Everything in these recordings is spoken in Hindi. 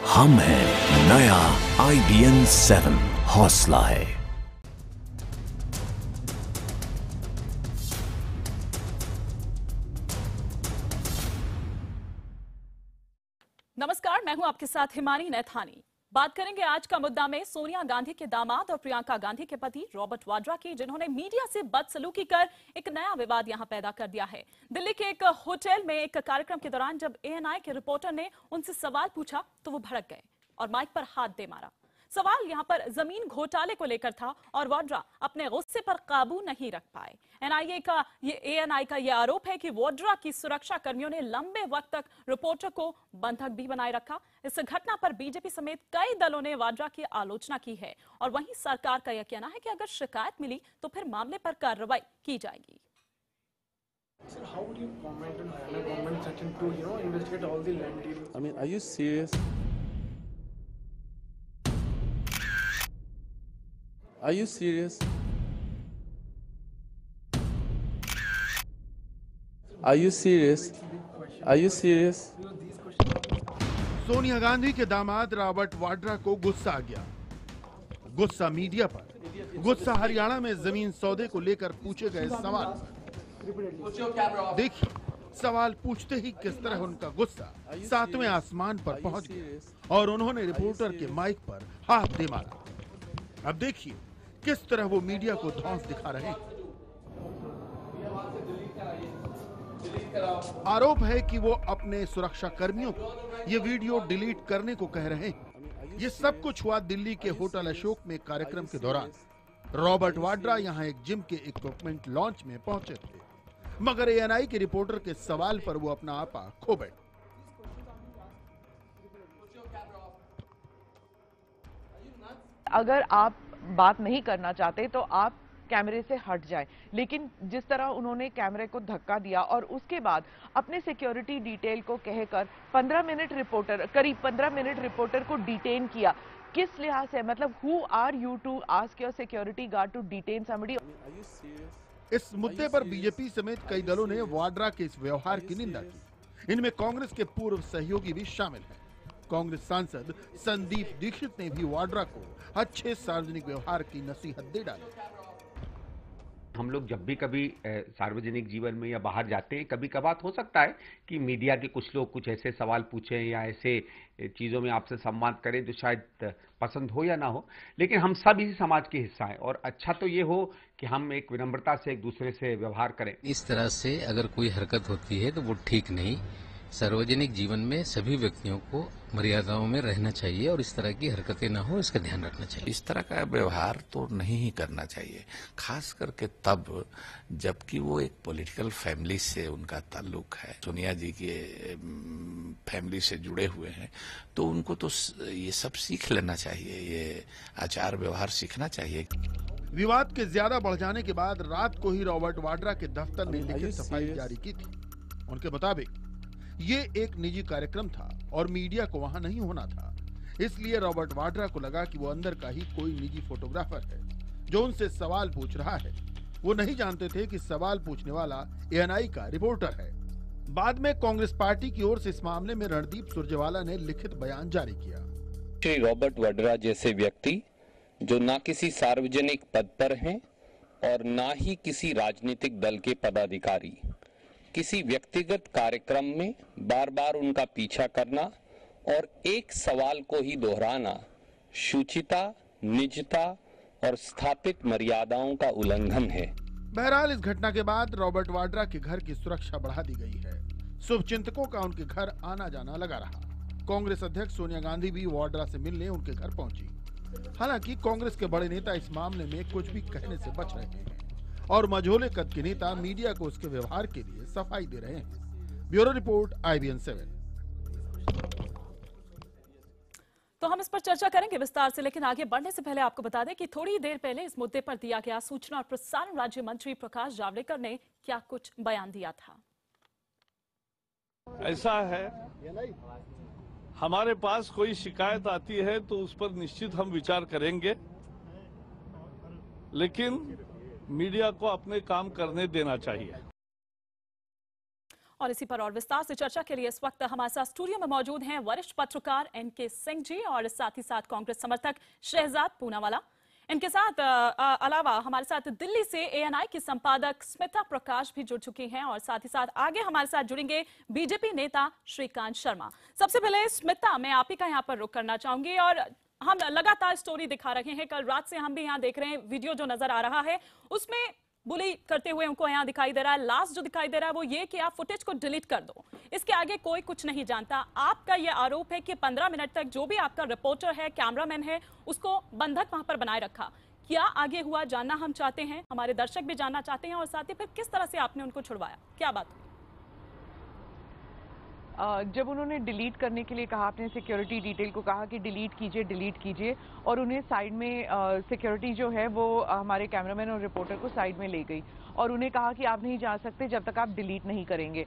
हम हैं नया IBN 7, हौसला है। नमस्कार, मैं हूं आपके साथ हिमानी नैथानी। बात करेंगे आज का मुद्दा में सोनिया गांधी के दामाद और प्रियंका गांधी के पति रॉबर्ट वाड्रा की, जिन्होंने मीडिया से बदसलूकी कर एक नया विवाद यहां पैदा कर दिया है। दिल्ली के एक होटल में एक कार्यक्रम के दौरान जब ANI के रिपोर्टर ने उनसे सवाल पूछा तो वो भड़क गए और माइक पर हाथ दे मारा। सवाल यहां पर जमीन घोटाले को लेकर था और वाड्रा अपने गुस्से पर काबू नहीं रख पाए। ANI का यह आरोप है कि वाड्रा की सुरक्षा कर्मियों ने लंबे वक्त तक रिपोर्टर को बंधक भी बनाए रखा। इस घटना पर बीजेपी समेत कई दलों ने वाड्रा की आलोचना की है और वहीं सरकार का यह कहना है कि अगर शिकायत मिली तो फिर मामले पर कार्रवाई की जाएगी। Sir, how would you comment on Haryana government section to, investigate all the land deals? I mean, are you serious? Are you serious? Are you serious? Are you serious? Sonia Gandhi के दामाद रॉबर्ट वाड्रा को गुस्सा आ गया। गुस्सा मीडिया पर, गुस्सा हरियाणा में जमीन सौदे को लेकर पूछे गए सवाल। देखिए, सवाल पूछते ही किस तरह उनका गुस्सा 7वें आसमान पर पहुंच गया और उन्होंने रिपोर्टर के माइक पर हाथ दे मारा। अब देखिए किस तरह वो मीडिया को धौंस दिखा रहे हैं। आरोप है कि वो अपने सुरक्षा कर्मियों को ये वीडियो डिलीट करने को कह रहे हैं। ये सब कुछ हुआ दिल्ली के होटल अशोक में कार्यक्रम के दौरान। रॉबर्ट वाड्रा यहाँ एक जिम के इक्विपमेंट लॉन्च में पहुंचे थे, मगर ANI के रिपोर्टर के सवाल पर वो अपना आपा खो बैठे। अगर आप बात नहीं करना चाहते तो आप कैमरे से हट जाएं, लेकिन जिस तरह उन्होंने कैमरे को धक्का दिया और उसके बाद अपने सिक्योरिटी डिटेल को कहकर करीब 15 मिनट रिपोर्टर को डिटेन किया, किस लिहाज से? मतलब who are you to ask your security guard to detain somebody? इस मुद्दे पर बीजेपी समेत कई दलों ने वाड्रा के इस व्यवहार की निंदा की। इनमें कांग्रेस के पूर्व सहयोगी भी शामिल हैं। कांग्रेस सांसद संदीप दीक्षित ने भी वाड्रा को अच्छे सार्वजनिक व्यवहार की नसीहत दे डाली। हम लोग जब भी कभी सार्वजनिक जीवन में या बाहर जाते हैं, कभी कभार हो सकता है कि मीडिया के कुछ लोग कुछ ऐसे सवाल पूछें या ऐसे चीज़ों में आपसे संवाद करें जो शायद पसंद हो या ना हो, लेकिन हम सब इसी समाज के हिस्सा हैं और अच्छा तो ये हो कि हम एक विनम्रता से एक दूसरे से व्यवहार करें। इस तरह से अगर कोई हरकत होती है तो वो ठीक नहीं। सार्वजनिक जीवन में सभी व्यक्तियों को मर्यादाओं में रहना चाहिए और इस तरह की हरकतें ना हो, इसका ध्यान रखना चाहिए। इस तरह का व्यवहार तो नहीं ही करना चाहिए, खास करके तब जबकि वो एक पॉलिटिकल फैमिली से उनका ताल्लुक है, सोनिया जी के फैमिली से जुड़े हुए हैं, तो उनको तो ये सब सीख लेना चाहिए, ये आचार व्यवहार सीखना चाहिए। विवाद के ज्यादा बढ़ जाने के बाद रात को ही रॉबर्ट वाड्रा के दफ्तर ने लिखित सफाई जारी की थी। उनके मुताबिक ये एक निजी कार्यक्रम था और मीडिया को वहां नहीं होना था, इसलिए रॉबर्ट वाड्रा को लगा कि वो अंदर का ही कोई निजी फोटोग्राफर है जो उनसे सवाल पूछ रहा है। वो नहीं जानते थे कि सवाल पूछने वाला ANI का रिपोर्टर है। बाद में कांग्रेस पार्टी की ओर से इस मामले में रणदीप सुरजेवाला ने लिखित बयान जारी किया। श्री रॉबर्ट वाड्रा जैसे व्यक्ति जो ना किसी सार्वजनिक पद पर हैं और ना ही किसी राजनीतिक दल के पदाधिकारी, किसी व्यक्तिगत कार्यक्रम में बार बार उनका पीछा करना और एक सवाल को ही दोहराना शुचिता, निजता और स्थापित मर्यादाओं का उल्लंघन है। बहरहाल इस घटना के बाद रॉबर्ट वाड्रा के घर की सुरक्षा बढ़ा दी गई है। शुभचिंतकों का उनके घर आना जाना लगा रहा। कांग्रेस अध्यक्ष सोनिया गांधी भी वाड्रा से मिलने उनके घर पहुंची। हालांकि कांग्रेस के बड़े नेता इस मामले में कुछ भी कहने से बच रहे हैं और मझोले कद के नेता मीडिया को उसके व्यवहार के लिए सफाई दे रहे हैं। Bureau report IBN 7। तो हम इस पर चर्चा करेंगे विस्तार से, लेकिन आगे बढ़ने से पहले आपको बता दें कि थोड़ी देर पहले इस मुद्दे पर दिया गया सूचना और प्रसारण राज्य मंत्री प्रकाश जावड़ेकर ने क्या कुछ बयान दिया था। ऐसा है, हमारे पास कोई शिकायत आती है तो उस पर निश्चित हम विचार करेंगे, लेकिन मीडिया को अपने काम करने देना चाहिए। और इसी पर और विस्तार से चर्चा के लिए इस वक्त हमारे साथ स्टूडियो में मौजूद हैं वरिष्ठ पत्रकार एनके सिंह जी और साथ ही साथ कांग्रेस समर्थक शहजाद पूनावाला। इनके साथ अलावा हमारे साथ दिल्ली से एएनआई की संपादक स्मिता प्रकाश भी जुड़ चुकी हैं और साथ ही साथ आगे हमारे साथ जुड़ेंगे बीजेपी नेता श्रीकांत शर्मा। सबसे पहले स्मिता, मैं आप ही का यहाँ पर रुख करना चाहूंगी और हम लगातार स्टोरी दिखा रहे हैं, कल रात से हम भी यहाँ देख रहे हैं, वीडियो जो नजर आ रहा है उसमें बुली करते हुए उनको यहाँ दिखाई दे रहा है। लास्ट जो दिखाई दे रहा है वो ये कि आप फुटेज को डिलीट कर दो, इसके आगे कोई कुछ नहीं जानता। आपका ये आरोप है कि 15 मिनट तक जो भी आपका रिपोर्टर है, कैमरामैन है, उसको बंधक वहां पर बनाए रखा। क्या आगे हुआ जानना हम चाहते हैं, हमारे दर्शक भी जानना चाहते हैं और साथ ही फिर किस तरह से आपने उनको छुड़वाया, क्या बात हुई? जब उन्होंने डिलीट करने के लिए कहा, आपने सिक्योरिटी डिटेल को कहा कि डिलीट कीजिए और उन्हें साइड में सिक्योरिटी जो है वो हमारे कैमरामैन और रिपोर्टर को साइड में ले गई और उन्हें कहा कि आप नहीं जा सकते जब तक आप डिलीट नहीं करेंगे।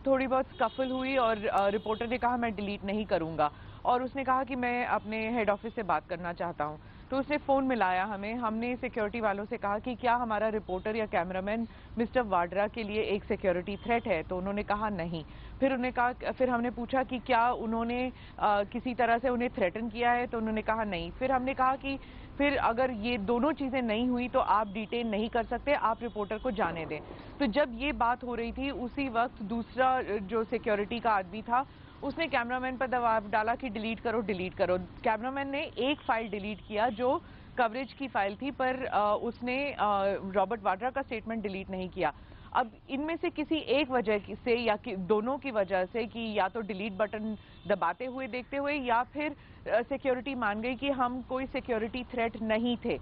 थोड़ी बहुत स्कफल हुई और रिपोर्टर ने कहा मैं डिलीट नहीं करूंगा और उसने कहा कि मैं अपने हेड ऑफिस से बात करना चाहता हूं। तो उसने फ़ोन मिलाया हमें, हमने सिक्योरिटी वालों से कहा कि क्या हमारा रिपोर्टर या कैमरामैन मिस्टर वाड्रा के लिए एक सिक्योरिटी थ्रेट है, तो उन्होंने कहा नहीं। फिर हमने पूछा कि क्या उन्होंने किसी तरह से उन्हें थ्रेटन किया है, तो उन्होंने कहा नहीं। फिर हमने कहा कि फिर अगर ये दोनों चीज़ें नहीं हुई तो आप डिटेन नहीं कर सकते, आप रिपोर्टर को जाने दें। तो जब ये बात हो रही थी उसी वक्त दूसरा जो सिक्योरिटी का आदमी था उसने कैमरामैन पर दबाव डाला कि डिलीट करो। कैमरामैन ने एक फाइल डिलीट किया जो कवरेज की फाइल थी, पर उसने रॉबर्ट वाड्रा का स्टेटमेंट डिलीट नहीं किया। अब इनमें से किसी एक वजह से या दोनों की वजह से कि या तो डिलीट बटन दबाते हुए देखते हुए या फिर सिक्योरिटी मान गई कि हम कोई सिक्योरिटी थ्रेट नहीं थे,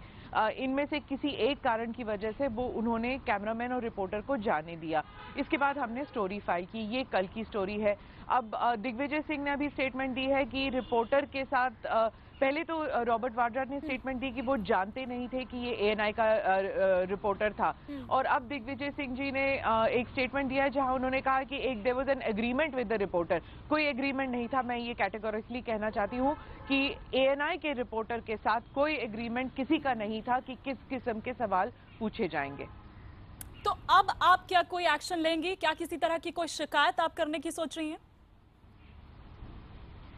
इनमें से किसी एक कारण की वजह से वो उन्होंने कैमरामैन और रिपोर्टर को जाने दिया। इसके बाद हमने स्टोरी फाइल की, ये कल की स्टोरी है। अब दिग्विजय सिंह ने अभी स्टेटमेंट दी है कि रिपोर्टर के साथ पहले तो रॉबर्ट वाड्रा ने स्टेटमेंट दी कि वो जानते नहीं थे कि ये एएनआई का रिपोर्टर था और अब दिग्विजय सिंह जी ने एक स्टेटमेंट दिया है जहां उन्होंने कहा कि there was an agreement with the reporter. कोई एग्रीमेंट नहीं था। मैं ये कैटेगोरिकली कहना चाहती हूँ कि एएनआई के रिपोर्टर के साथ कोई एग्रीमेंट किसी का नहीं था कि किस किस्म के सवाल पूछे जाएंगे। तो अब आप क्या कोई एक्शन लेंगी? क्या किसी तरह की कोई शिकायत आप करने की सोच रही हैं?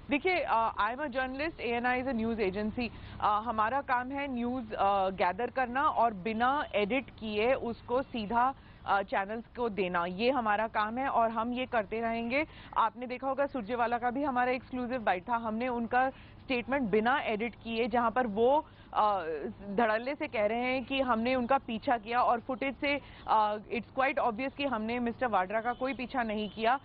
देखिए, I am a journalist, ANI is a news agency. हमारा काम है न्यूज़ गैदर करना और बिना एडिट किए उसको सीधा चैनल्स को देना, ये हमारा काम है और हम ये करते रहेंगे। आपने देखा होगा सुरजेवाला का भी हमारा एक्सक्लूसिव बाइट था, हमने उनका स्टेटमेंट बिना एडिट किए, जहां पर वो धड़ल्ले से कह रहे हैं कि हमने उनका पीछा किया और फुटेज से इट्स क्वाइट ऑब्वियस कि हमने मिस्टर वाड्रा का कोई पीछा नहीं किया,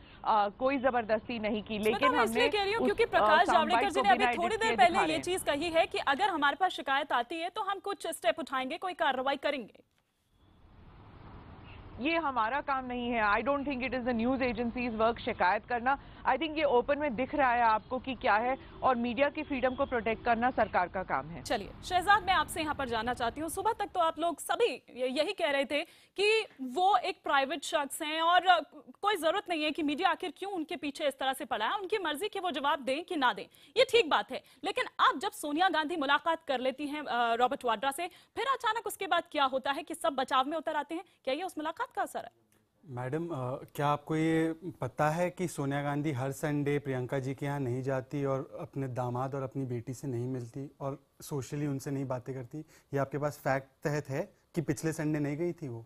कोई जबरदस्ती नहीं की। लेकिन मैं इसलिए कह रही हूँ क्योंकि प्रकाश जावड़ेकर जी ने अभी थोड़ी देर पहले ये चीज कही है कि अगर हमारे पास शिकायत आती है तो हम कुछ स्टेप उठाएंगे, कोई कार्रवाई करेंगे। ये हमारा काम नहीं है। I don't think it is the news agencies work शिकायत करना। आई थिंक ये ओपन में दिख रहा है आपको कि क्या है और मीडिया की फ्रीडम को प्रोटेक्ट करना सरकार का काम है। चलिए शहजाद, मैं आपसे यहाँ पर जानना चाहती हूँ, सुबह तक तो आप लोग सभी यही कह रहे थे कि वो एक प्राइवेट शख्स हैं और कोई जरूरत नहीं है कि मीडिया आखिर क्यों उनके पीछे इस तरह से पड़ा है, उनकी मर्जी कि वो जवाब दें कि ना दें, ये ठीक बात है। लेकिन अब जब सोनिया गांधी मुलाकात कर लेती हैं रॉबर्ट वाड्रा से, फिर अचानक उसके बाद क्या होता है कि सब बचाव में उतर आते हैं? क्या ये उस मुलाकात का असर है? मैडम, क्या आपको ये पता है कि सोनिया गांधी हर संडे प्रियंका जी के यहाँ नहीं जाती और अपने दामाद और अपनी बेटी से नहीं मिलती और सोशली उनसे नहीं बातें करती? ये आपके पास फैक्ट तहत है कि पिछले संडे नहीं गई थी वो?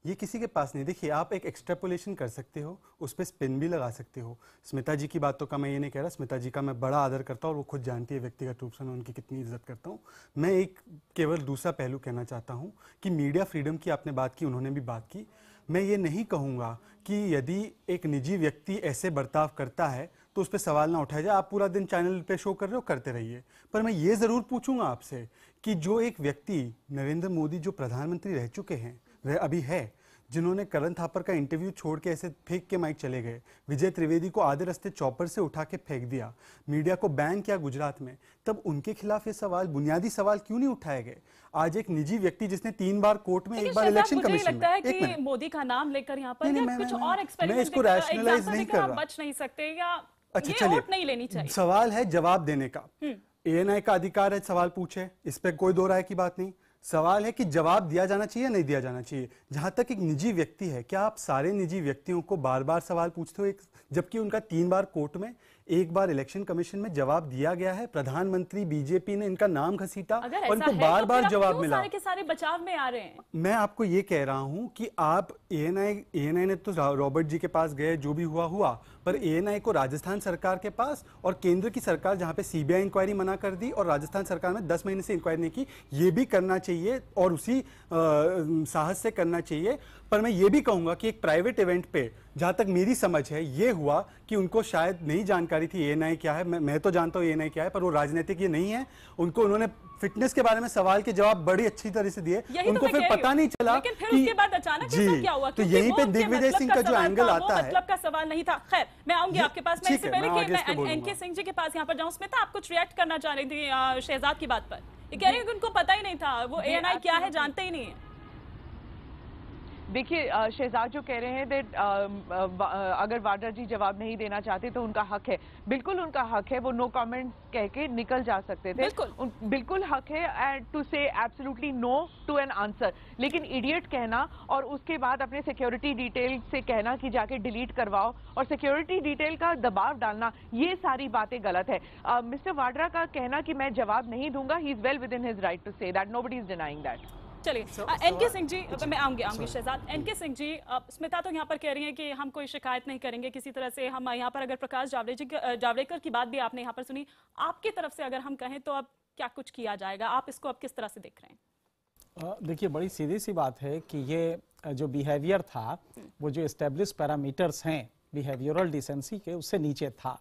ये किसी के पास नहीं। देखिए, आप एक एक्सट्रापोलेशन कर सकते हो, उस पर स्पिन भी लगा सकते हो। स्मिता जी की बातों का मैं ये नहीं कह रहा, स्मिता जी का मैं बड़ा आदर करता हूँ और वो खुद जानती है व्यक्तिगत रूप से मैं उनकी कितनी इज्जत करता हूँ। मैं एक केवल दूसरा पहलू कहना चाहता हूँ कि मीडिया फ्रीडम की आपने बात की, उन्होंने भी बात की। मैं ये नहीं कहूँगा कि यदि एक निजी व्यक्ति ऐसे बर्ताव करता है तो उस पर सवाल ना उठाया जाए। आप पूरा दिन चैनल पे शो कर रहे हो, करते रहिए, पर मैं ये ज़रूर पूछूंगा आपसे कि जो एक व्यक्ति नरेंद्र मोदी जो प्रधानमंत्री रह चुके हैं, वह अभी है, जिन्होंने करण थापर का इंटरव्यू छोड़ के ऐसे फेंक के माइक चले गए, विजय त्रिवेदी को आधे रास्ते चॉपर से उठा के फेंक दिया, मीडिया को बैन किया गुजरात में, तब उनके खिलाफ ये सवाल, बुनियादी सवाल क्यों नहीं उठाए गए? आज एक निजी व्यक्ति जिसने 3 बार कोर्ट में, एक बार इलेक्शन कमीशन में, एक मिनट, मोदी का नाम लेकर यहाँ पर कुछ और एक्सपेरिमेंट, मैं इसको रैशनलाइज नहीं कर रहा, बच नहीं सकते या अच्छा चलिए, नहीं लेनी चाहिए। सवाल है जवाब देने का, एएनआई का अधिकार है सवाल पूछे, इस पे कोई दो राय की बात नहीं। सवाल है कि जवाब दिया जाना चाहिए या नहीं दिया जाना चाहिए। जहां तक एक निजी व्यक्ति है, क्या आप सारे निजी व्यक्तियों को बार बार सवाल पूछते हो, जबकि उनका 3 बार कोर्ट में, 1 बार इलेक्शन कमीशन में जवाब दिया गया है। प्रधानमंत्री बीजेपी ने इनका नाम घसीटा और उनको बार बार जवाब मिला। सारे के सारे बचाव में आ रहे हैं। मैं आपको ये कह रहा हूं कि आप एएनआई ने तो रॉबर्ट जी के पास गए, जो भी हुआ हुआ, पर एएनआई को राजस्थान सरकार के पास और केंद्र की सरकार जहां पे सीबीआई इंक्वायरी मना कर दी और राजस्थान सरकार में 10 महीने से इंक्वायरी नहीं की, ये भी करना चाहिए और उसी साहस से करना चाहिए। पर मैं ये भी कहूंगा कि एक प्राइवेट इवेंट पे, जहां तक मेरी समझ है, ये हुआ कि उनको शायद नहीं जानकारी थी एएनआई क्या है। मैं तो जानता हूं एएनआई क्या है, पर वो राजनीतिक ये नहीं है। उन्होंने फिटनेस के बारे में सवाल के जवाब बड़ी अच्छी तरह से दिए, उनको फिर पता नहीं चला। लेकिन फिर उसके बाद अचानक ऐसा क्या हुआ? तो यहीं पे दिग्विजय सिंह का जो एंगल आता है, मतलब का सवाल नहीं था। खैर, मैं आऊंगी आपके पास। मैं इससे पहले कि मैं एनके सिंह जी के पास यहाँ पर जाऊं, स्मिता आप कुछ रिएक्ट करना चाह रही थी शहजाद की बात पर। ये कह रही है कि उनको पता ही नहीं था, वो एएनआई क्या है जानते ही नहीं है। देखिए, शहजाद जो कह रहे हैं दैट अगर वाड्रा जी जवाब नहीं देना चाहते तो उनका हक है, बिल्कुल उनका हक है, वो नो कमेंट कह के निकल जा सकते थे। बिल्कुल हक है to say absolutely no to an answer. लेकिन इडियट कहना और उसके बाद अपने सिक्योरिटी डिटेल से कहना कि जाके डिलीट करवाओ और सिक्योरिटी डिटेल का दबाव डालना, ये सारी बातें गलत है। मिस्टर वाड्रा का कहना कि मैं जवाब नहीं दूंगा, he is well within his right to say that, nobody is denying that. चलिए, एनके सिंह जी, मैं आऊंगी शहजाद। एनके सिंह जी, स्मिता तो यहाँ पर कह रही हैं कि हम कोई शिकायत नहीं करेंगे किसी तरह से। हम यहाँ पर अगर प्रकाश जावड़ेकर की बात भी आपने यहाँ पर सुनी, आपकी तरफ से अगर हम कहें तो अब क्या कुछ किया जाएगा, आप इसको अब किस तरह से देख रहे हैं? देखिए, बड़ी सीधी सी बात है कि ये जो बिहेवियर था, वो जो एस्टेब्लिश पैरामीटर्स हैं बिहेवियरल डिसेंसी के, उससे नीचे था।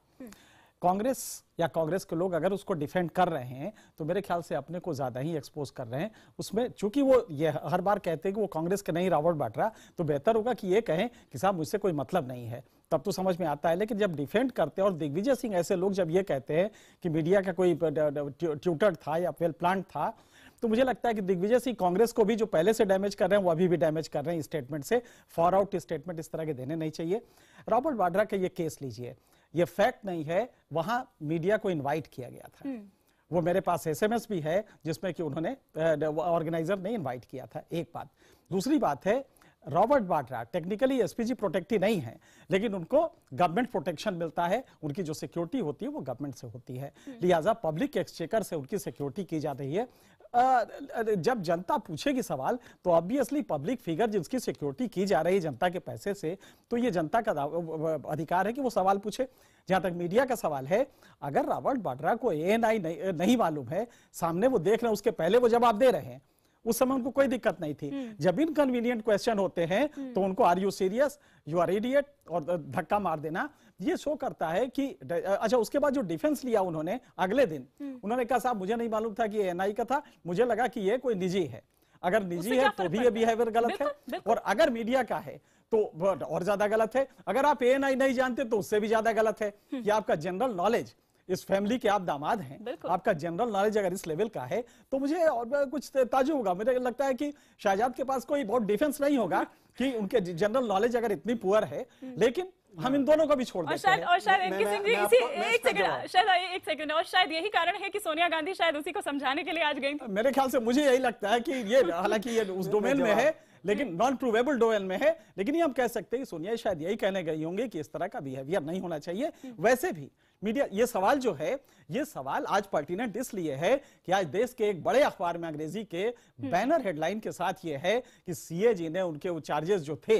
कांग्रेस या कांग्रेस के लोग अगर उसको डिफेंड कर रहे हैं तो मेरे ख्याल से अपने को ज्यादा ही एक्सपोज कर रहे हैं उसमें। चूंकि वो ये हर बार कहते हैं कि वो कांग्रेस के नहीं रॉबर्ट वाड्रा, तो बेहतर होगा कि ये कहें कि साहब मुझसे कोई मतलब नहीं है, तब तो समझ में आता है। लेकिन जब डिफेंड करते हैं, और दिग्विजय सिंह ऐसे लोग जब ये कहते हैं कि मीडिया का कोई ट्यूटर था या वेल प्लान था, तो मुझे लगता है कि दिग्विजय सिंह कांग्रेस को भी जो पहले से डैमेज कर रहे हैं वो अभी भी डैमेज कर रहे हैं स्टेटमेंट से। फॉर आउट स्टेटमेंट इस तरह के देने नहीं चाहिए। रॉबर्ट वाड्रा का ये केस लीजिए, ये फैक्ट नहीं है, वहां मीडिया को इनवाइट किया गया था। वो मेरे पास एसएमएस भी है जिसमें कि उन्होंने ऑर्गेनाइजर ने इनवाइट किया था। एक बात। दूसरी बात है, Robert Vadra technically SPG protectee नहीं है, लेकिन उनको गवर्नमेंट प्रोटेक्शन मिलता है, उनकी जो सिक्योरिटी होती है वो गवर्नमेंट से होती है, लिहाजा पब्लिक एक्सचेकर से उनकी सिक्योरिटी की जा रही है। जब जनता पूछेगी सवाल तो ऑब्वियसली पब्लिक फिगर जिसकी सिक्योरिटी की जा रही है जनता के पैसे से, तो ये जनता का अधिकार है कि वो सवाल पूछे। जहां तक मीडिया का सवाल है, अगर रॉबर्ट वाड्रा को एएनआई नहीं मालूम है, सामने वो देख रहे हैं, उसके पहले वो जवाब दे रहे हैं, उस समय उनको कोई दिक्कत नहीं थी। जब इनकन्वीनियंट क्वेश्चन होते हैं तो उनको are you serious, you are idiot और धक्का मार देना, ये शो करता है कि अच्छा। उसके बाद जो डिफेंस लिया उन्होंने अगले दिन, उन्होंने कहा साहब मुझे नहीं मालूम था कि ये एनआई का था, मुझे लगा कि ये कोई निजी है। अगर निजी है तो भी ये बिहेवियर गलत है, और अगर मीडिया का है तो और ज्यादा गलत है। अगर आप एएनआई नहीं जानते तो उससे भी ज्यादा गलत है कि आपका जनरल नॉलेज, इस फैमिली के आप दामाद हैं, आपका जनरल नॉलेज अगर इस लेवल का है तो मुझे और कुछ ताज्जुब होगा। मुझे लगता है कि शहजाद के पास कोई बहुत डिफेंस नहीं होगा कि उनके जनरल नॉलेज अगर इतनी पुअर है, लेकिन हम इन दोनों को भी छोड़ देते हैं। और शायद एनके सिंह जी एक सेकंड, और शायद यही कारण है कि सोनिया गांधी शायद उसी को समझाने के लिए आज गई। मेरे ख्याल से मुझे यही लगता है कि ये, हालांकि ये उस डोमेन में है, लेकिन नॉन प्रूवेबल डोमेन में है, लेकिन ये हम कह सकते हैं कि सोनिया शायद यही कहने गई होंगे कि इस तरह का बिहेवियर नहीं होना चाहिए। वैसे भी मीडिया, ये सवाल जो है, ये सवाल आज पर्टिनेंट इसलिए है कि आज देश के एक बड़े अखबार में अंग्रेजी के बैनर हेडलाइन के साथ ये है कि सीएजी ने उनके चार्जेस जो थे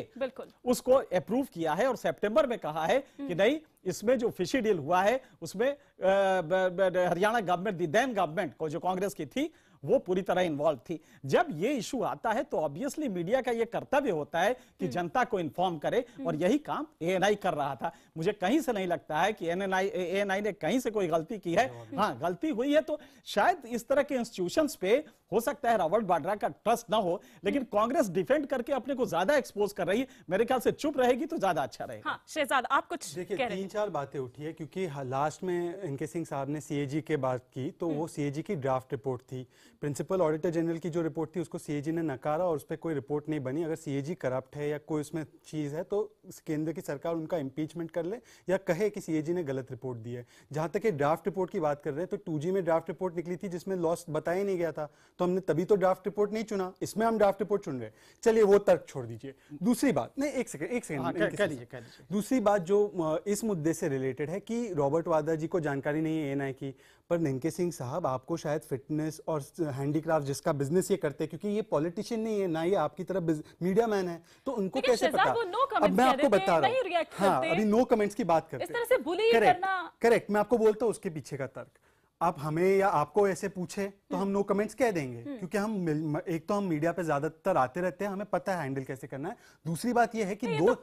उसको अप्रूव किया है, और सितंबर में कहा है कि नहीं, इसमें जो फिशी डील हुआ है उसमें हरियाणा गवर्नमेंट, दी देन गवर्नमेंट को जो कांग्रेस की थी, वो पूरी तरह इन्वॉल्व थी। जब ये इशू आता है तो ऑब्वियसली मीडिया का ये कर्तव्य होता है कि जनता को इन्फॉर्म करे, और यही काम एएनआई कर रहा था। मुझे कहीं से नहीं लगता है कि एएनआई ने कहीं से कोई गलती की है। हाँ, गलती हुई है तो शायद इस तरह के इंस्टीट्यूशंस पे हो सकता है रॉबर्ट वाड्रा का ट्रस्ट ना हो, लेकिन कांग्रेस डिफेंड करके अपने को ज्यादा एक्सपोज कर रही है। मेरे ख्याल से चुप रहेगी तो ज्यादा अच्छा रहेगा। हाँ, शहजाद आप कुछ देखिए, 3-4 बातें उठी है, क्योंकि लास्ट में इनके सिंह साहब ने सीएजी के बात की, तो वो सीएजी की ड्राफ्ट रिपोर्ट थी। प्रिंसिपल ऑडिटर जनरल की जो रिपोर्ट थी उसको सीएजी ने नकारा और उस पर कोई रिपोर्ट नहीं बनी। अगर सीएजी करप्ट है या कोई उसमें चीज है तो केंद्र की सरकार उनका इम्पीचमेंट कर ले या कहे कि सीएजी ने गलत रिपोर्ट दी है। जहां तक ड्राफ्ट रिपोर्ट रिपोर्ट की बात कर रहे हैं, तो 2G में ड्राफ्ट रिपोर्ट निकली थी जिसमें लॉस बताया नहीं गया था, तो हमने तभी तो ड्राफ्ट रिपोर्ट नहीं चुना, इसमें हम ड्राफ्ट रिपोर्ट चुन रहे हैं। चलिए वो तर्क छोड़ दीजिए। दूसरी बात, नहीं एक सेकंड, दूसरी बात जो इस मुद्दे से रिलेटेड है कि रॉबर्ट वाड्रा जी को जानकारी नहीं है ANI की, पर निनके सिंह साहब आपको शायद फिटनेस और हैंडीक्राफ्ट जिसका बिजनेस ये करते हैं, क्योंकि ये पॉलिटिशियन नहीं है ना, ये आपकी तरह मीडिया मैन है, तो उनको कैसे पता? अब मैं आपको बता रहा हूँ, हाँ अभी नो कमेंट्स की बात करते हैं, इस तरह से बुली करना करेक्ट, मैं आपको बोलता हूँ उसके पीछे का तर्क। आप हमें या आपको ऐसे पूछे तो हम नो कमेंट्स कह देंगे, क्योंकि हम एक तो हम मीडिया पे ज्यादातर आते रहते हैं, हमें पता है हैंडल कैसे करना है। दूसरी बात ये है कि दो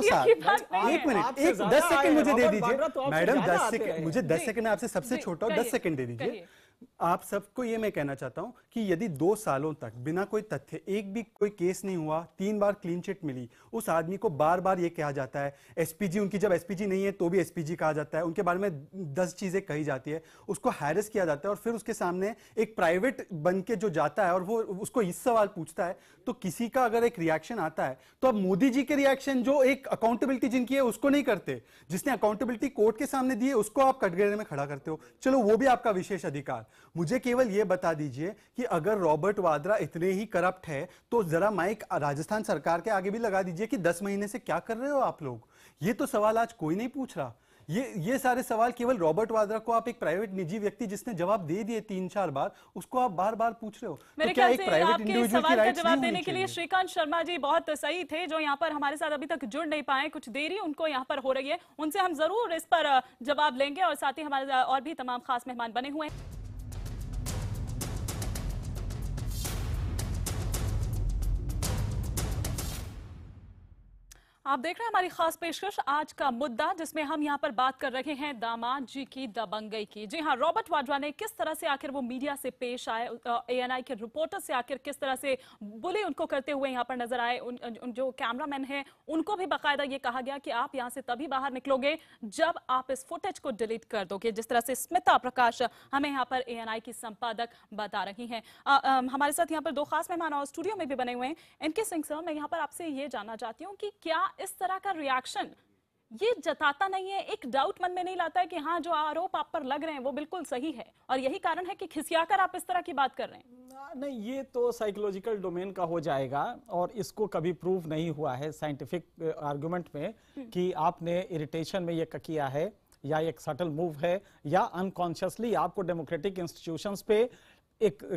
साल, एक मिनट, 10 सेकंड मुझे दे दीजिए मैडम, 10 सेकंड, मुझे 10 सेकंड आपसे सबसे छोटा, 10 सेकंड दे दीजिए। आप सबको ये मैं कहना चाहता हूं कि यदि 2 सालों तक बिना कोई तथ्य, एक भी कोई केस नहीं हुआ, 3 बार क्लीन चिट मिली, उस आदमी को बार बार ये कहा जाता है एसपीजी, उनकी जब एसपीजी नहीं है तो भी एसपीजी कहा जाता है, उनके बारे में 10 चीजें कही जाती है, उसको हैरेस किया जाता है, और फिर उसके सामने एक प्राइवेट बन के जो जाता है और वो उसको इस सवाल पूछता है, तो किसी का अगर एक रिएक्शन आता है, तो अब मोदी जी के रिएक्शन जो एक अकाउंटेबिलिटी जिनकी है उसको नहीं करते, जिसने अकाउंटेबिलिटी कोर्ट के सामने दी है उसको आप कटघरे में खड़ा करते हो। चलो वो भी आपका विशेष अधिकार, मुझे केवल यह बता दीजिए कि अगर रॉबर्ट वाड्रा इतने ही करप्ट है तो जरा माइक राजस्थान सरकार के आगे भी लगा दीजिए कि 10 महीने से क्या कर रहे हो आप लोग। ये तो सवाल आज कोई नहीं पूछ रहा, ये सारे सवाल केवल रॉबर्ट वाड्रा को आप एक प्राइवेट निजी व्यक्ति जिसने जवाब दे दिए 3-4 बार, उसको आप बार बार पूछ रहे हो। मेरे तो क्या एक ख्याल से प्राइवेट आपके इंडिविजुअल की सवाल का राइट्स जवाब नहीं देने के लिए श्रीकांत शर्मा जी बहुत सही थे, जो यहाँ पर हमारे साथ अभी तक जुड़ नहीं पाए, कुछ देरी उनको यहाँ पर हो रही है, उनसे हम जरूर इस पर जवाब लेंगे, और साथ ही हमारे और भी तमाम खास मेहमान बने हुए हैं। आप देख रहे हैं हमारी खास पेशकश आज का मुद्दा, जिसमें हम यहाँ पर बात कर रहे हैं दामाद जी की दबंगई की। जी हाँ, रॉबर्ट वाड्रा ने किस तरह से आखिर वो मीडिया से पेश आए, ANI के रिपोर्टर से आखिर किस तरह से बुली उनको करते हुए यहाँ पर नजर आए। उन जो कैमरामैन हैं उनको भी बाकायदा ये कहा गया कि आप यहाँ से तभी बाहर निकलोगे जब आप इस फुटेज को डिलीट कर दोगे, जिस तरह से स्मिता प्रकाश हमें यहाँ पर ANI की संपादक बता रही हैं। हमारे साथ यहाँ पर 2 खास मेहमान और स्टूडियो में भी बने हुए हैं। इनके सिंह सर, मैं यहाँ पर आपसे ये जानना चाहती हूँ कि क्या इस तरह का रिएक्शन ये जताता नहीं है, एक डाउट मन में नहीं लाता है कि हाँ जो आरोप आप पर लग रहे हैं वो बिल्कुल सही है, और यही कारण है कि खिसियाकर आप इस तरह की बात कर रहे हैं? नहीं, ये तो साइकोलॉजिकल डोमेन का हो जाएगा, और इसको कभी प्रूव नहीं हुआ है साइंटिफिक आर्गुमेंट में कि आपने इरिटेशन में ये किया है, या एक सटल मूव है, या अनकॉन्शियसली आपको डेमोक्रेटिक इंस्टीट्यूशंस पे एक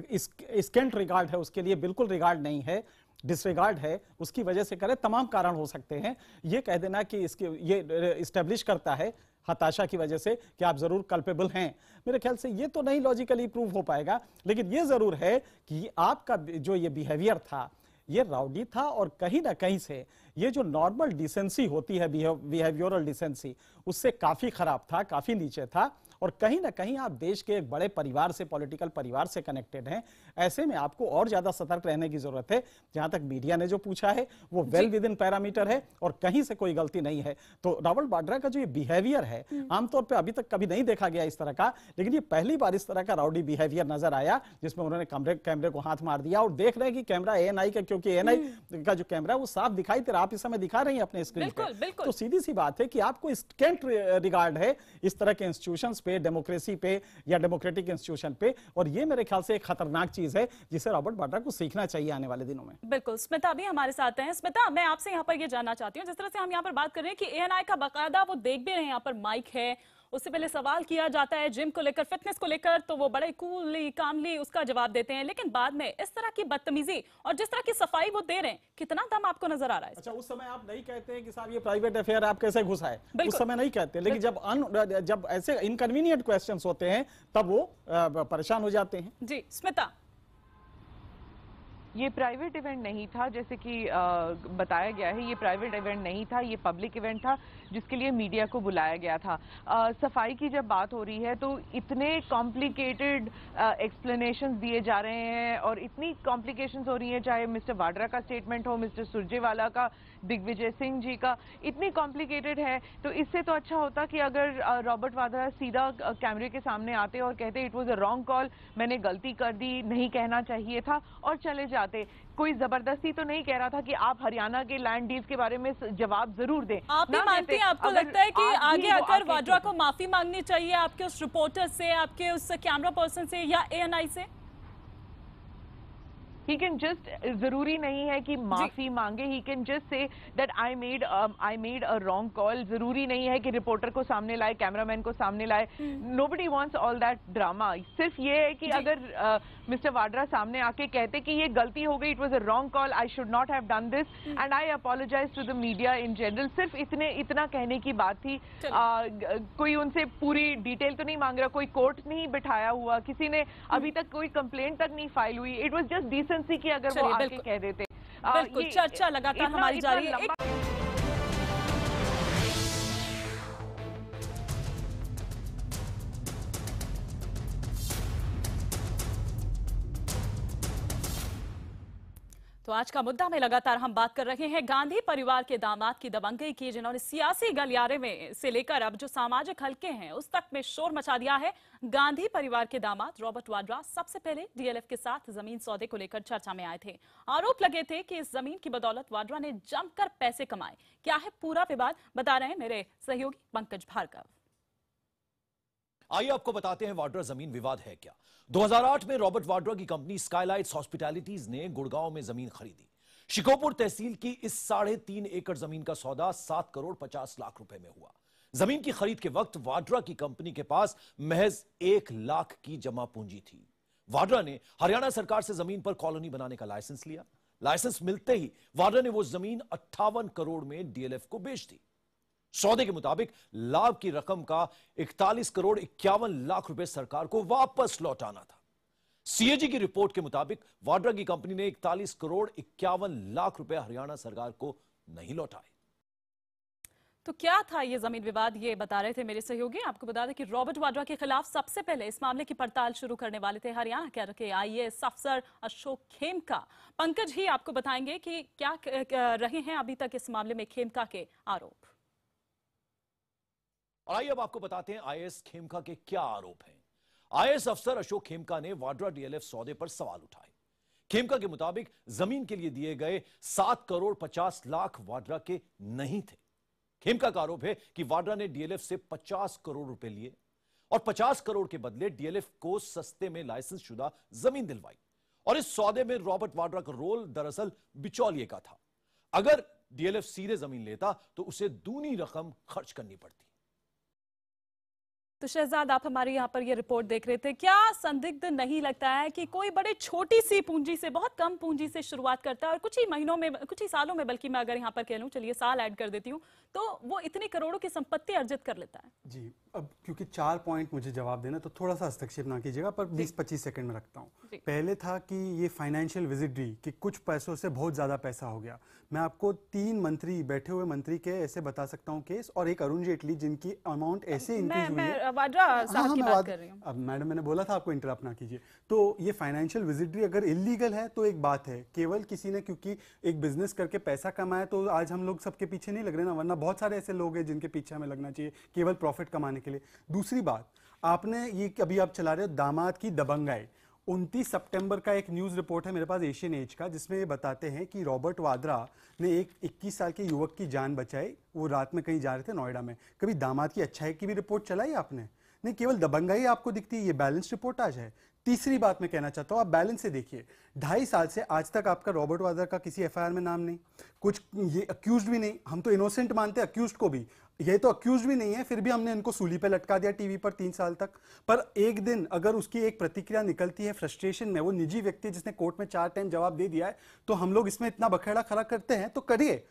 स्केंट रिगार्ड है, उसके लिए बिल्कुल रिगार्ड नहीं है, डिसरिगार्ड है, उसकी वजह से करे। तमाम कारण हो सकते हैं। ये कह देना कि इसके ये इस्टेब्लिश करता है हताशा की वजह से कि आप जरूर कल्पेबल हैं, मेरे ख्याल से ये तो नहीं लॉजिकली प्रूव हो पाएगा। लेकिन ये जरूर है कि आपका जो ये बिहेवियर था ये राउडी था, और कहीं ना कहीं से ये जो नॉर्मल डिसेंसी होती है, बिहेवियरल डिसेंसी, उससे काफी खराब था, काफी नीचे था। और कहीं ना कहीं आप देश के एक बड़े परिवार से, पॉलिटिकल परिवार से कनेक्टेड हैं, ऐसे में आपको और ज्यादा सतर्क रहने की जरूरत है। जहां तक मीडिया ने जो पूछा है वो वेल विद इन पैरामीटर है और कहीं से कोई गलती नहीं है। तो रॉबर्ट वाड्रा का जो ये बिहेवियर है, आमतौर पर अभी तक कभी नहीं देखा गया इस तरह का, लेकिन ये पहली बार इस तरह का राउडी बिहेवियर नजर आया, जिसमें उन्होंने कैमरे को हाथ मार दिया। और देख रहे हैं कि कैमरा ANI का, क्योंकि ANI का जो कैमरा है वो साफ दिखाई दे रहा, आप इस समय दिखा रही हैं अपने स्क्रीन पे, तो सीधी सी बात है कि आपको स्केंट रिगार्ड है इस तरह के इंस्टीट्यूशंस पे, डेमोक्रेसी पे या डेमोक्रेटिक इंस्टीट्यूशन पे। और ये मेरे ख्याल से एक खतरनाक चीज है जिसे रॉबर्ट वाड्रा को सीखना चाहिए आने वाले दिनों में। बिल्कुल, स्मिता भी हमारे साथ हैं। स्मिता, मैं आपसे यहाँ पर ये जानना चाहती हूँ, जिस तरह से हम यहाँ पर बात कर रहे हैं कि ANI का बाकायदा वो देख भी रहे हैं, यहाँ पर माइक है, उससे पहले सवाल किया जाता है जिम को लेकर, फिटनेस को लेकर, तो वो बड़े कूलली कामली उसका जवाब देते हैं, लेकिन बाद में इस तरह की बदतमीजी और जिस तरह की सफाई वो दे रहे हैं, कितना दम आपको नजर आ रहा है? अच्छा, उस समय आप नहीं कहते हैं कि साहब ये प्राइवेट अफेयर आप कैसे घुसाए, उस समय नहीं कहते, लेकिन जब ऐसे इनकन्वीनियंट क्वेश्चंस होते हैं तब वो परेशान हो जाते हैं। जी स्मिता, ये प्राइवेट इवेंट नहीं था, जैसे कि बताया गया है, ये प्राइवेट इवेंट नहीं था, ये पब्लिक इवेंट था जिसके लिए मीडिया को बुलाया गया था। सफाई की जब बात हो रही है तो इतने कॉम्प्लिकेटेड एक्सप्लेनेशंस दिए जा रहे हैं और इतनी कॉम्प्लिकेशंस हो रही हैं, चाहे मिस्टर वाड्रा का स्टेटमेंट हो, मिस्टर सुरजेवाला का, दिग्विजय सिंह जी का, इतनी कॉम्प्लिकेटेड है। तो इससे तो अच्छा होता कि अगर रॉबर्ट वाड्रा सीधा कैमरे के सामने आते और कहते it was a wrong call, मैंने गलती कर दी, नहीं कहना चाहिए था, और चले चाहते, कोई जबरदस्ती तो नहीं कह रहा था कि आप हरियाणा के लैंड डील्स के बारे में जवाब जरूर दें। आप भी मानते हैं, आपको लगता है कि आगे आकर वाड्रा को माफी मांगनी चाहिए आपके उस रिपोर्टर से, आपके उस कैमरा पर्सन से या एएनआई से? He can just, जरूरी नहीं है कि माफी मांगे, he can just say that I made a wrong call। जरूरी नहीं है कि रिपोर्टर को सामने लाए, कैमरामैन को सामने लाए। Nobody wants all that drama। सिर्फ ये है कि अगर मिस्टर वाड्रा सामने आके कहते कि ये गलती हो गई, it was a wrong call, I should not have done this and I apologize to the media in general, सिर्फ इतना कहने की बात थी। कोई उनसे पूरी डिटेल तो नहीं मांग रहा, कोई कोर्ट नहीं बिठाया हुआ, किसी ने अभी तक कोई कंप्लेंट तक नहीं फाइल हुई। इट वाज जस्ट डिसेंसी कि अगर वो आके कह देते। बिल्कुल, चर्चा लगातार हमारी जारी है। तो आज का मुद्दा में लगातार हम बात कर रहे हैं गांधी परिवार के दामाद की दबंगई की, जिन्होंने सियासी गलियारे में से लेकर अब जो सामाजिक हलके हैं उस तक में शोर मचा दिया है। गांधी परिवार के दामाद रॉबर्ट वाड्रा सबसे पहले डीएलएफ के साथ जमीन सौदे को लेकर चर्चा में आए थे। आरोप लगे थे कि इस जमीन की बदौलत वाड्रा ने जमकर पैसे कमाए। क्या है पूरा विवाद, बता रहे हैं मेरे सहयोगी पंकज भार्गव। आइए आपको बताते हैं वाड्रा जमीन विवाद है क्या। 2008 में रॉबर्ट वाड्रा की कंपनी स्काईलाइट्स हॉस्पिटैलिटीज ने गुड़गांव में जमीन खरीदी। शिकोपुर तहसील की इस 3.5 एकड़ जमीन का सौदा 7 करोड़ 50 लाख रुपए में हुआ। जमीन की खरीद के वक्त वाड्रा की कंपनी के पास महज 1 लाख की जमा पूंजी थी। वाड्रा ने हरियाणा सरकार से जमीन पर कॉलोनी बनाने का लाइसेंस लिया। लाइसेंस मिलते ही वाड्रा ने वो जमीन 58 करोड़ में डीएलएफ को बेच दी। सौदे के मुताबिक लाभ की रकम का 41 करोड़ 51 लाख रुपए सरकार को वापस लौटाना था। सीएजी की रिपोर्ट के मुताबिक वाड्रा की कंपनी ने 41 करोड़ 51 लाख रुपए हरियाणा सरकार को नहीं लौटाए। तो क्या था ये जमीन विवाद, ये बता रहे थे मेरे सहयोगी। आपको बता दें कि रॉबर्ट वाड्रा के खिलाफ सबसे पहले इस मामले की पड़ताल शुरू करने वाले थे हरियाणा के आईएएस अफसर अशोक खेमका। पंकज ही आपको बताएंगे कि क्या रहे हैं अभी तक इस मामले में खेमका के आरोप। और आइए अब आपको बताते हैं आईएएस खेमका के क्या आरोप हैं। आईएएस अफसर अशोक खेमका ने वाड्रा डीएलएफ सौदे पर सवाल उठाए। खेमका के मुताबिक जमीन के लिए दिए गए 7 करोड़ 50 लाख वाड्रा के नहीं थे। खेमका का आरोप है कि वाड्रा ने डीएलएफ से 50 करोड़ रुपए लिए और 50 करोड़ के बदले डीएलएफ को सस्ते में लाइसेंस शुदा जमीन दिलवाई। और इस सौदे में रॉबर्ट वाड्रा का रोल दरअसल बिचौलिए का था। अगर डीएलएफ सीधे जमीन लेता तो उसे दूनी रकम खर्च करनी पड़ती। तो शहजाद, आप हमारी यहाँ पर ये रिपोर्ट देख रहे थे, क्या संदिग्ध नहीं लगता है कि कोई बड़े छोटी सी पूंजी से, बहुत कम पूंजी से शुरुआत करता है और कुछ ही महीनों में, कुछ ही सालों में, बल्कि मैं अगर यहाँ पर कह लूँ, चलिए साल ऐड कर देती हूँ, तो वो इतनी करोड़ों की संपत्ति अर्जित कर लेता है। जी, अब क्योंकि 4 पॉइंट मुझे जवाब देना, तो थोड़ा सा हस्तक्षेप ना कीजिएगा, पर 20-25 सेकंड में रखता हूँ। पहले था कि ये फाइनेंशियल विजिटरी कि कुछ पैसों से बहुत ज्यादा पैसा हो गया। मैं आपको 3 मंत्री, बैठे हुए मंत्री के ऐसे बता सकता हूँ केस, और एक अरुण जेटली जिनकी अमाउंट ऐसे इंक्रीज हुई है। वाड्रा साहब की बात कर रही हूं। अब मैडम, मैंने बोला था आपको इंटरप्ट ना कीजिए। तो ये फाइनेंशियल विजिटरी अगर इलीगल है तो एक बात है, केवल किसी ने क्योंकि एक बिजनेस करके पैसा कमाया तो आज हम लोग सबके पीछे नहीं लग रहे ना, वरना बहुत सारे ऐसे लोग हैं जिनके पीछे हमें लगना चाहिए केवल प्रॉफिट कमाने के लिए। दूसरी बात, आपने ये अभी आप चला रहे हो दामाद की दबंगाई। 29 सितंबर का एक न्यूज़ रिपोर्ट है मेरे पास एशियन एज का, जिसमें ये बताते हैं कि रॉबर्ट वाड्रा ने एक 21 साल के युवक की जान बचाई। वो रात में कहीं जा रहे थे नोएडा में। कभी दामाद की अच्छाई की भी रिपोर्ट चलाई आपने? नहीं, केवल दबंगाई आपको दिखती है। ये बैलेंस रिपोर्ट आज है। तीसरी बात मैं कहना चाहता हूँ, आप बैलेंस से देखिए। 2.5 साल से आज तक आपका रॉबर्ट वाड्रा का किसी एफआईआर में नाम नहीं, कुछ ये अक्यूज्ड भी नहीं। हम तो इनोसेंट मानते हैं अक्यूज्ड को भी, ये तो अक्यूज्ड भी नहीं है, फिर भी हमने इनको सूली पे लटका दिया टीवी पर 3 साल तक। पर एक दिन अगर उसकी एक प्रतिक्रिया निकलती है फ्रस्ट्रेशन में, वो निजी व्यक्ति जिसने कोर्ट में 4 टाइम जवाब दे दिया है, तो हम लोग इसमें इतना बखेड़ा खड़ा करते हैं, तो करिए।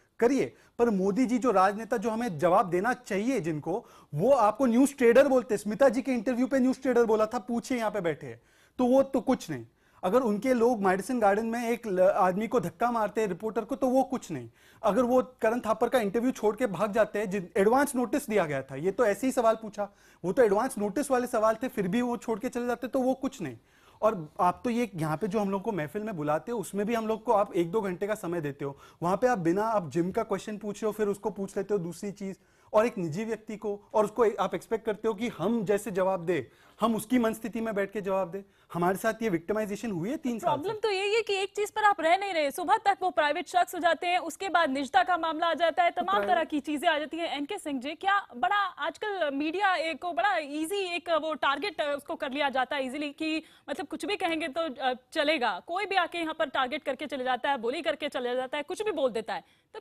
पर मोदी जी जो राजनेता जो हमें जवाब देना चाहिए जिनको, वो आपको न्यूज ट्रेडर बोलते। स्मिता जी के इंटरव्यू पे न्यूज ट्रेडर बोला था, पूछिए यहाँ पे बैठे, तो वो तो कुछ नहीं। अगर उनके लोग मेडिसिन गार्डन में एक आदमी को धक्का मारते हैं रिपोर्टर को, तो वो कुछ नहीं। अगर वो करण थापर का इंटरव्यू छोड़ के भाग जाते हैं, एडवांस नोटिस दिया गया था, ये तो ऐसे ही सवाल पूछा, वो तो एडवांस नोटिस वाले सवाल थे, फिर भी वो छोड़ के चले जाते, तो वो कुछ नहीं। और आप तो ये यहाँ पे जो हम लोग को महफिल में बुलाते हो, उसमें भी हम लोग को आप 1-2 घंटे का समय देते हो। वहां पे आप बिना आप जिम का क्वेश्चन पूछ रहे हो, फिर उसको पूछ लेते हो दूसरी चीज, और एक निजी व्यक्ति को, और उसको आप एक्सपेक्ट करते हो कि हम जैसे जवाब दे, हम उसकी मन स्थिति में बैठ के जवाब दे। हमारे साथ ये विक्टिमाइजेशन हुई है 3 साल। प्रॉब्लम तो यही है कि एक चीज पर आप रह नहीं रहे, सुबह तक वो प्राइवेट शख्स हो जाते हैं, उसके बाद निजता का मामला आ जाता है, तमाम तरह की चीजें आ जाती हैं। एनके सिंह जी, क्या बड़ा आजकल मीडिया को बड़ा इजी एक वो टारगेट उसको कर लिया जाता है इजीली, कि मतलब कुछ भी कहेंगे तो चलेगा, कोई भी आके यहाँ पर टारगेट करके चले जाता है, बोली करके चले जाता है, कुछ भी बोल देता है। तो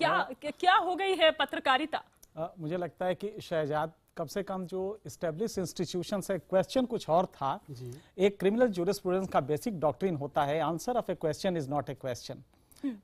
क्या हो गई है पत्रकारिता? मुझे लगता है कि शहजाद कम से कम जो एस्टेब्लिश इंस्टीट्यूशन से क्वेश्चन कुछ और था। एक क्रिमिनल जूरिस्प्रूडेंस का बेसिक डॉक्ट्रिन होता है, answer of A question is not a question.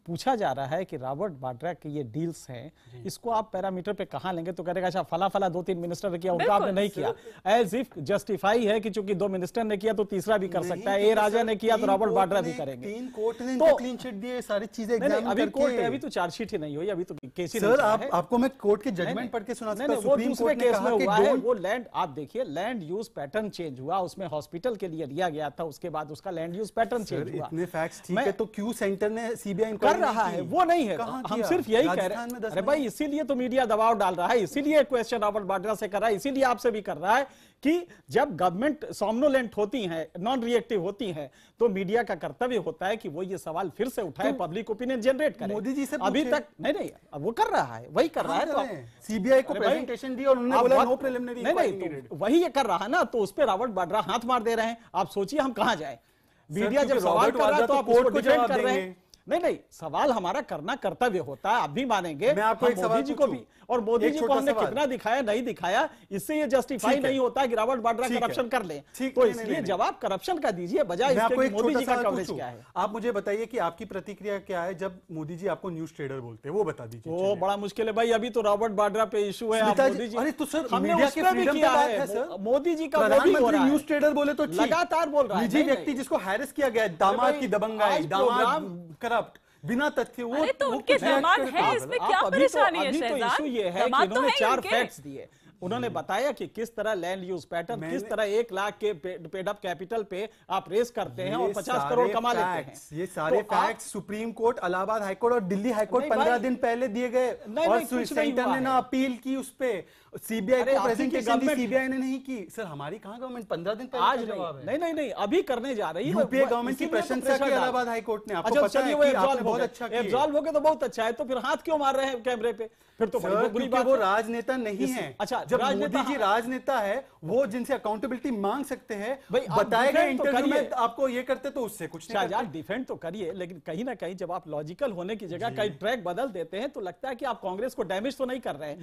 पूछा जा रहा है कि रॉबर्ट वाड्रा के ये डील्स हैं, इसको आप पैरामीटर पे कहां लेंगे? तो कहेगा अच्छा फला फला 2-3 मिनिस्टर ने किया, उनका आपने नहीं किया। एज इफ जस्टिफाई है कि चूंकि 2 मिनिस्टर ने किया तो तीसरा भी कर सकता है, ए राजा ने किया तो रॉबर्ट वाड्रा भी करेंगे। 3 कोर्ट ने इनको क्लीन चिट दिए, सारी चीजें एग्जामिन अभी करके। कोर्ट अभी तो चार्जशीट ही नहीं हुई, अभी तो केस ही सर आपको मैं कोर्ट के जजमेंट पढ़ के सुना सकता हूं। सुप्रीम कोर्ट ने कहा कि वो लैंड, आप देखिए लैंड यूज पैटर्न चेंज हुआ, उसमें हॉस्पिटल के लिए लिया गया था, उसके बाद उसका लैंड यूज पैटर्न चेंज हुआ। इतने फैक्ट्स ठीक है, तो क्यों सेंटर ने सीबीआई कर रहा है? वो नहीं है, हम सिर्फ यही कह रहे हैं। अरे भाई इसीलिए तो मीडिया दबाव डाल रहा है, इसीलिए क्वेश्चन रॉबर्ट वाड्रा से कर रहा है, इसीलिए आपसे भी कर रहा है कि जब गवर्नमेंट सॉम्नोलेंट होती है, नॉन रिएक्टिव होती है, तो मीडिया का कर्तव्य होता है कि वो ये सवाल फिर से उठाए, पब्लिक ओपिनियन जनरेट करे। मोदी जी से अभी तक नहीं, अब वो कर रहा है, वही कर रहा है। तो सीबीआई को प्रेजेंटेशन दी और उन्होंने बोला नो प्रिलिमिनरी। नहीं, तो वही ये कर रहा है ना, तो उस पर रॉबर्ट वाड्रा हाथ मार दे रहे हैं। आप सोचिए हम कहां जाए? मीडिया जब सवाल कर रहा है तो आप कोर्ट को डिफेंड कर रहे हैं। नहीं, सवाल हमारा करना कर्तव्य होता है, आप भी मानेंगे। मैं आपको एक मोदी जी को भी, और मोदी जी को हमने कितना दिखाया नहीं दिखाया, इससे ये जस्टिफाई नहीं होता कि रॉबर्ट वाड्रा करप्शन कर ले। तो इसलिए जवाब करप्शन का दीजिए, बजाय इसके मोदी जी का कवरेज क्या है। आप मुझे बताइए कि आपकी प्रतिक्रिया क्या है जब मोदी जी आपको न्यूज ट्रेडर बोलते हैं, वो बता दीजिए। वो बड़ा मुश्किल है भाई, अभी तो रॉबर्ट वाड्रा पे इशू है। मोदी जी, अरे तो सर हमने मीडिया के फ्रीडम पे बात है सर। मोदी जी का न्यूज ट्रेडर बोले तो लगातार बोल रहा है। निजी व्यक्ति जिसको हैरेस किया गया, दामाद की दबंगाई, दामाद करप्ट, बिना तथ्य वो। अरे तो उनके दामाद है, इसमें क्या परेशानी है शहजाद? तो इशू ये है कि उन्होंने 4 फैक्ट्स दिए। उन्होंने बताया कि किस तरह लैंड यूज पैटर्न, किस तरह 1 लाख के पेड अप कैपिटल पे आप रेस करते हैं और 50 करोड़ कमा लेते हैं। ये सारे facts supreme court, Allahabad high court और दिल्ली हाईकोर्ट 15 दिन पहले दिए गए, और सेंटर ने ना अपील की उस पे, सीबीआई को प्रेजेंटेशन दी, सीबीआई ने नहीं की। सर हमारी कहां गवर्नमेंट 15 दिन पहले आज जवाब है? नहीं, अभी करने जा रही है। यूपीए गवर्नमेंट की प्रशंसा की इलाहाबाद हाईकोर्ट ने। आपको पता है कि आपने बहुत अच्छा किया। एब्जॉल्व हो गए तो बहुत अच्छा है, तो फिर हाथ क्यों मार रहे हैं कैमरे पे? फिर तो बुरी बात। वो राजनेता नहीं है। अच्छा, जब मोदी जी राजनेता है, वो जिनसे अकाउंटेबिलिटी मांग सकते हैं, बताए गए इंटरव्यू में आपको ये करते तो उससे कुछ नहीं करते। डिफेंड तो करिए, लेकिन कहीं ना कहीं जब आप लॉजिकल होने की जगह कहीं ट्रैक बदल देते हैं तो लगता है कि आप कांग्रेस को डैमेज तो नहीं कर रहे हैं।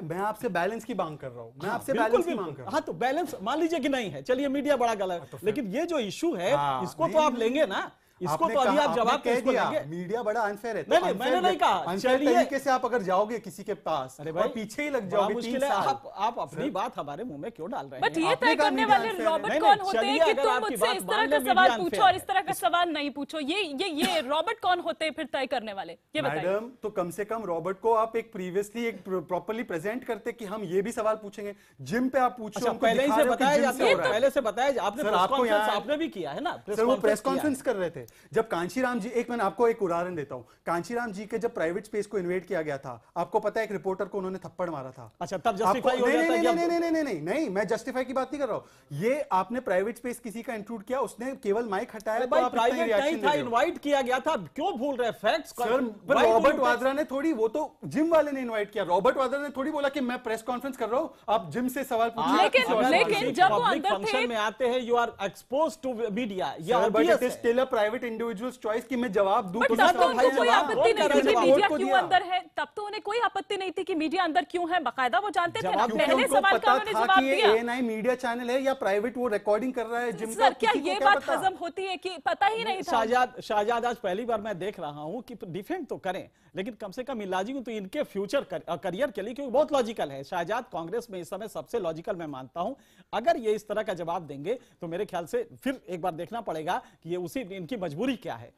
मैं आपसे बैलेंस की मांग कर रहा हूं, मैं आपसे बैलेंस की मांग कर रहा हूं। हाँ, तो बैलेंस मान लीजिए कि नहीं है, चलिए मीडिया बड़ा गलत है, लेकिन ये जो इशू है इसको तो आप लेंगे ना, इसको तो अभी आप जवाब कह दिया। मीडिया बड़ा अनफेयर है। नहीं, मैंने नहीं कहा। अनफेयर तरीके से आप अगर जाओगे किसी के पास, अरे और पीछे ही लग जाओगे, मुश्किल है। आप अपनी बात हमारे मुंह में क्यों डाल रहे हैं? बट ये तय करने वाले रॉबर्ट कौन होते हैं कि तुम मुझसे इस तरह का सवाल पूछो और इस तरह का सवाल नहीं पूछो? ये रॉबर्ट कौन होते हैं फिर तय करने वाले? ये बताइए। मैडम, तो कम से कम रॉबर्ट को आप एक प्रीवियसली एक प्रॉपर्ली प्रेजेंट करते कि हम ये भी सवाल पूछेंगे। जिम पे आप पूछो, पहले ही से बताया जाता है, पहले से बताया आपने भी किया है ना। सर वो प्रेस कॉन्फ्रेंस कर रहे थे जब कांशीराम जी, एक मैं आपको एक उदाहरण देता हूं, कांशीराम जी के जब प्राइवेट स्पेस को इन्वेट किया गया था, आपको पता है एक रिपोर्टर को उन्होंने थप्पड़ मारा था। अच्छा, तब जस्टिफाई हो जाता है? नहीं, मैं जस्टिफाई की बात नहीं कर रहा हूं। ये आपने प्राइवेट स्पेस किसी का इंट्रूड किया, उसने केवल माइक हटाया तो आप प्राइवेट नहीं था, इनवाइट किया गया था, क्यों भूल रहे फैक्ट्स? रॉबर्ट वाड्रा ने थोड़ी, वो तो जिम वाले ने इन्वाइट किया, रॉबर्ट वाड्रा ने थोड़ी बोला कि मैं प्रेस कॉन्फ्रेंस कर रहा हूं, आप जिम से सवाल पूछिए। लेकिन जब वो अंदर फंक्शन में आते हैं, you are exposed to media, it is still a private individuals choice कि मैं जवाब दूं। तब तो उनको कोई आपत्ति नहीं थी कि मीडिया क्यों अंदर है, तब तो उन्हें कोई आपत्ति नहीं थी कि मीडिया अंदर क्यों है, बाकायदा वो जानते थे ना। पहले सवाल का उन्होंने जवाब दिया। ANI मीडिया चैनल है या प्राइवेट वो रिकॉर्डिंग कर रहा है जिम का? सर, क्या ये बात हजम होती है कि पता ही नहीं था? शाहजाद आज पहली बार मैं देख रहा हूं कि डिफेंड तो करें, लेकिन कम से कम इलाजी तो इनके फ्यूचर करियर के लिए, क्योंकि बहुत लॉजिकल है शाहजाद। कांग्रेस में इस समय सबसे लॉजिकल मैं मानता हूं। अगर ये इस तरह का जवाब देंगे तो मेरे ख्याल से फिर एक बार देखना पड़ेगा कि ये उसी इनकी मजबूरी क्या है।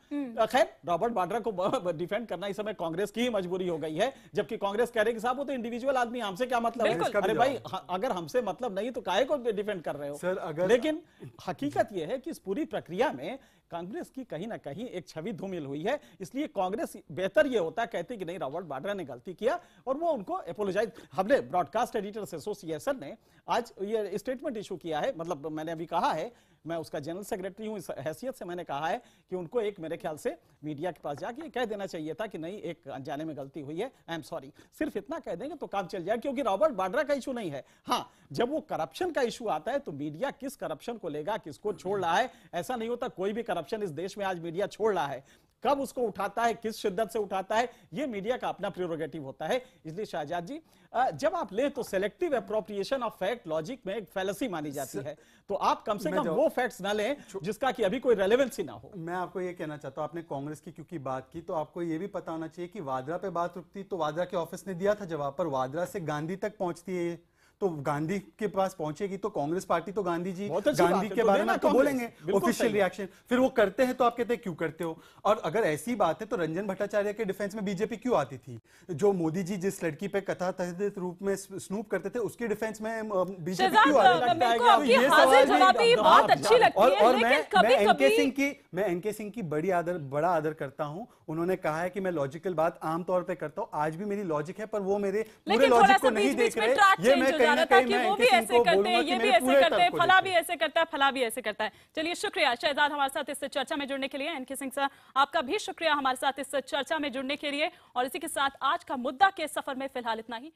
खैर, रॉबर्ट वाड्रा को डिफेंड करना इस समय कांग्रेस की ही मजबूरी हो गई है, जबकि कांग्रेस कह रही है कि साहब वो तो इंडिविजुअल आदमी, हमसे क्या मतलब है। अरे भाई, अगर हमसे मतलब नहीं तो काहे को डिफेंड कर रहे हो सर। लेकिन हकीकत यह है कि इस पूरी प्रक्रिया में कांग्रेस की कहीं ना कहीं एक छवि धूमिल हुई है। इसलिए कांग्रेस बेहतर ये होता कहती कि नहीं, रॉबर्ट वाड्रा ने गलती किया और वो उनको अपोलोजाइज। हमने ब्रॉडकास्ट एडिटर्स एसोसिएशन ने आज ये स्टेटमेंट इशू किया है, मतलब मैंने अभी कहा है, मैं उसका जनरल सेक्रेटरी हूं, इस हैसियत से मैंने कहा है कि उनको एक मेरे ख्याल से मीडिया के पास जाके कह देना चाहिए था कि नहीं, एक अनजाने में गलती हुई है, आई एम सॉरी। सिर्फ इतना कह देंगे तो काम चल जाए, क्योंकि रॉबर्ट वाड्रा का इशू नहीं है। हाँ, जब वो करप्शन का इशू आता है तो मीडिया किस करप्शन को लेगा, किसको छोड़ रहा है, ऐसा नहीं होता। कोई भी करप्शन इस देश में आज मीडिया छोड़ रहा है, कब उसको उठाता है, किस शिद्दत से उठाता है, ये मीडिया का अपना प्रेरोगेटिव होता है। इसलिए शाहजाद जी, जब आप ले तो selective appropriation of fact logic में एक फैलेसी मानी जाती है, तो आप कम से कम वो फैक्ट्स ना लें जिसका कि अभी कोई रेलेवेंसी ना हो। मैं आपको ये कहना चाहता हूं, आपने कांग्रेस की क्योंकि बात की, तो आपको ये भी पता होना चाहिए कि वाड्रा पे बात रुकती तो वाड्रा के ऑफिस ने दिया था जवाब, पर वाड्रा से गांधी तक पहुंचती है तो गांधी के पास पहुंचेगी तो कांग्रेस पार्टी तो गांधी जी गांधी के बारे में तो बोलेंगे ऑफिशियल रिएक्शन, फिर वो करते हैं तो आप कहते हैं क्यों करते हो। और अगर ऐसी बात है तो रंजन भट्टाचार्य के डिफेंस में बीजेपी क्यों आती थी? जो मोदी जी जिस लड़की पे कथाकथित रूप में स्नूप करते थे उसके डिफेंस में बीजेपी क्यों आती? मैं एनके सिंह की बड़ा आदर करता हूं। उन्होंने कहा है कि मैं लॉजिकल बात आमतौर पे करता हूं, आज भी मेरी लॉजिक है, पर वो मेरे पूरे लॉजिक को नहीं देख रहे। ये मैं कहीं ना कहीं वो भी ऐसे करते हैं, ये भी ऐसे करते हैं, फला भी ऐसे करता है, फला भी ऐसे करता है। चलिए, शुक्रिया शहजाद हमारे साथ इस चर्चा में जुड़ने के लिए। एनके सिंह सर, आपका भी शुक्रिया हमारे साथ इस चर्चा में जुड़ने के लिए। और इसी के साथ आज का मुद्दा के सफर में फिलहाल इतना ही।